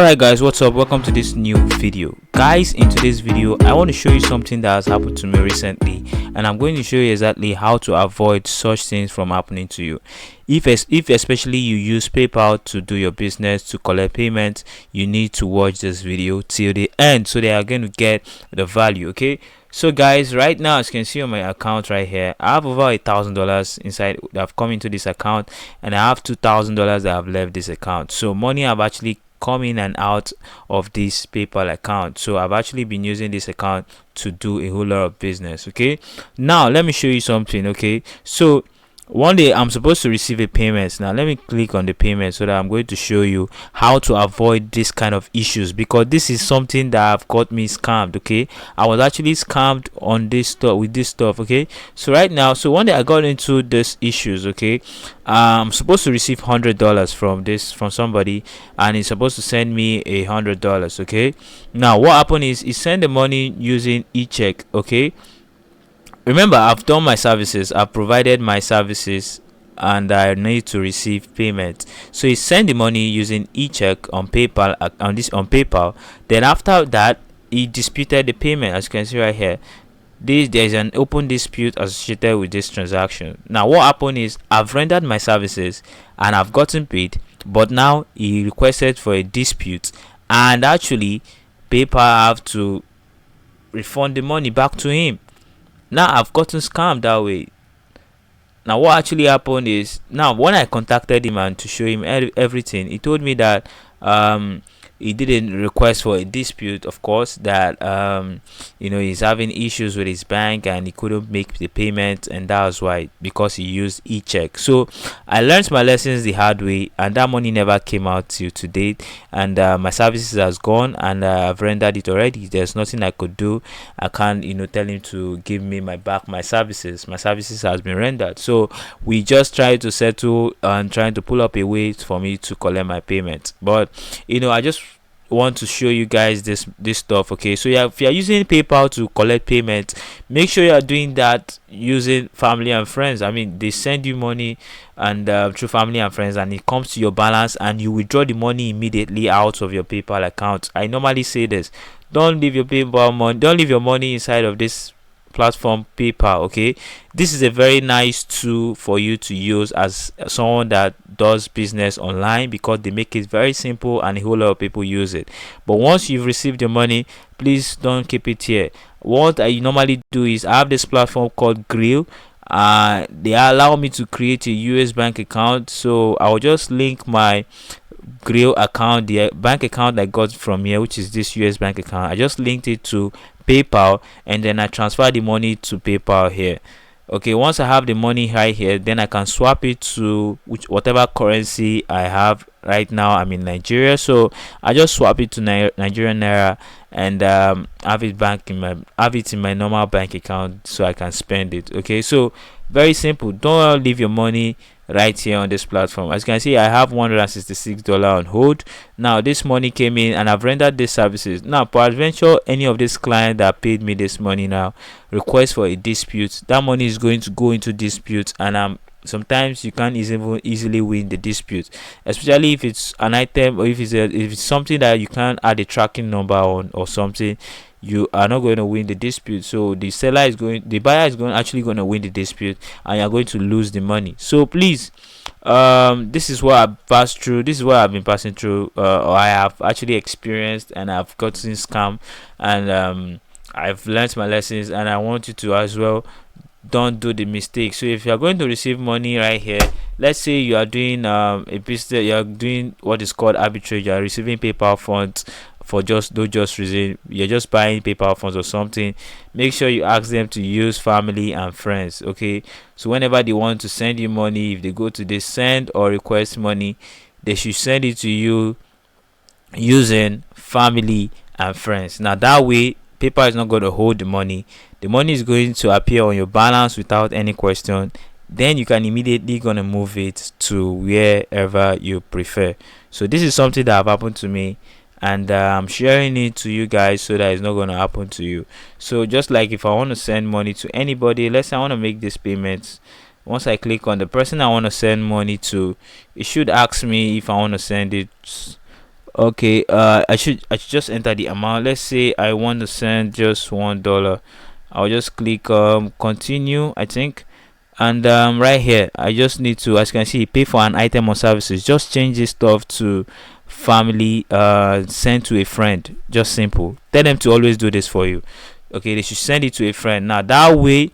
Alright guys, what's up? Welcome to this new video. Guys, in today's video I want to show you something that has happened to me recently, and I'm going to show you exactly how to avoid such things from happening to you. If especially you use PayPal to do your business, to collect payments, you need to watch this video till the end so they are going to get the value. Okay, so guys, right now as you can see on my account right here, I have over $1,000 inside that have come into this account, and I have $2,000 that have left this account. So money have actually come in and out of this PayPal account. So I've actually been using this account to do a whole lot of business. Okay, now let me show you something. Okay, so one day I'm supposed to receive a payment. Now let me click on the payment so that I'm going to show you how to avoid this kind of issues, because this is something that have got me scammed. Okay, I was actually scammed on this stuff with this stuff. Okay, so right now, so one day I got into this issues. Okay, I'm supposed to receive $100 from somebody, and he's supposed to send me $100. Okay, now what happened is he sent the money using e-check. Okay, remember, I've done my services, I've provided my services, and I need to receive payment. So he sent the money using e-check on PayPal, on PayPal. Then after that, he disputed the payment. As you can see right here, there's an open dispute associated with this transaction. Now what happened is I've rendered my services and I've gotten paid, but now he requested for a dispute, and actually PayPal have to refund the money back to him. Now I've gotten scammed that way. Now what actually happened is, now when I contacted him and to show him everything, he told me that he didn't request for a dispute, of course, that he's having issues with his bank and he couldn't make the payment, and that was why, because he used e-check. So I learned my lessons the hard way, and that money never came out till to date, and my services has gone, and I've rendered it already. There's nothing I could do. I can't tell him to give me my services has been rendered. So we just try to settle and trying to pull up a way for me to collect my payment. But I just want to show you guys this stuff. Okay, so if you're using PayPal to collect payment, make sure you're doing that using family and friends. I mean, they send you money and through family and friends, and it comes to your balance, and you withdraw the money immediately out of your PayPal account. I normally say this: don't leave your money inside of this platform PayPal. Okay, this is a very nice tool for you to use as someone that does business online, because they make it very simple and a whole lot of people use it. But once you've received your money, please don't keep it here. What I normally do is I have this platform called Grill. They allow me to create a US bank account, so I'll just link my Grill account, the bank account I got from here, which is this US bank account. I just linked it to PayPal, and then I transfer the money to PayPal here. Okay, once I have the money right here, then I can swap it to whatever currency I have. Right now I'm in Nigeria, so I just swap it to Nigerian naira, and have it in my normal bank account so I can spend it. Okay, so very simple. Don't leave your money right here on this platform. As you can see, I have $166 on hold. Now this money came in and I've rendered these services. Now peradventure any of this client that paid me this money now request for a dispute, that money is going to go into dispute, and sometimes you can't easily win the dispute, especially if it's an item, or if it's something that you can't add a tracking number on or something. You are not going to win the dispute. So the buyer is actually going to win the dispute, and you're going to lose the money. So please, this is what I've passed through. This is what I've been passing through, or I have actually experienced, and I've gotten scam, and I've learned my lessons, and I want you to as well. Don't do the mistake. So if you are going to receive money right here, let's say you are doing a business, you are doing what is called arbitrage, you are receiving PayPal funds for just reason, you're just buying PayPal funds or something, make sure you ask them to use family and friends. Okay, so whenever they want to send you money, if they go to this send or request money, they should send it to you using family and friends. Now that way PayPal is not going to hold the money. The money is going to appear on your balance without any question. Then you can immediately gonna move it to wherever you prefer. So this is something that have happened to me, and I'm sharing it to you guys so that it's not gonna happen to you. So just like if I want to send money to anybody, let's say I want to make this payment. Once I click on the person I want to send money to, it should ask me if I want to send it Okay, I should just enter the amount. Let's say I want to send just $1. I'll just click continue, I think. And right here I just need to, as you can see, pay for an item or services. Just change this stuff to family, send to a friend. Just simple. Tell them to always do this for you. Okay, they should send it to a friend. Now that way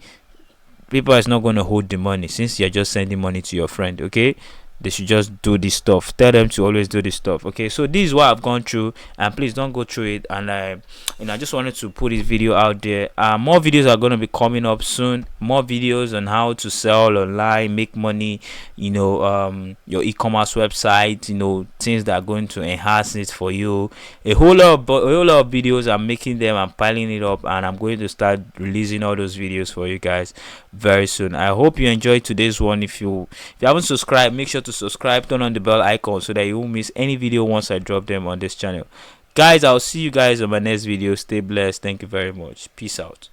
people is not going to hold the money, since you're just sending money to your friend. Okay, they should just do this stuff. Tell them to always do this stuff. Okay, so this is what I've gone through, and please don't go through it. And I just wanted to put this video out there. More videos are going to be coming up soon. More videos on how to sell online, make money, your e-commerce website, things that are going to enhance it for you. A whole lot of videos. I'm making them, I'm piling it up, and I'm going to start releasing all those videos for you guys very soon. I hope you enjoyed today's one. If you haven't subscribed, make sure to subscribe, turn on the bell icon so that you won't miss any video once I drop them on this channel. Guys, I'll see you guys on my next video. Stay blessed. Thank you very much. Peace out.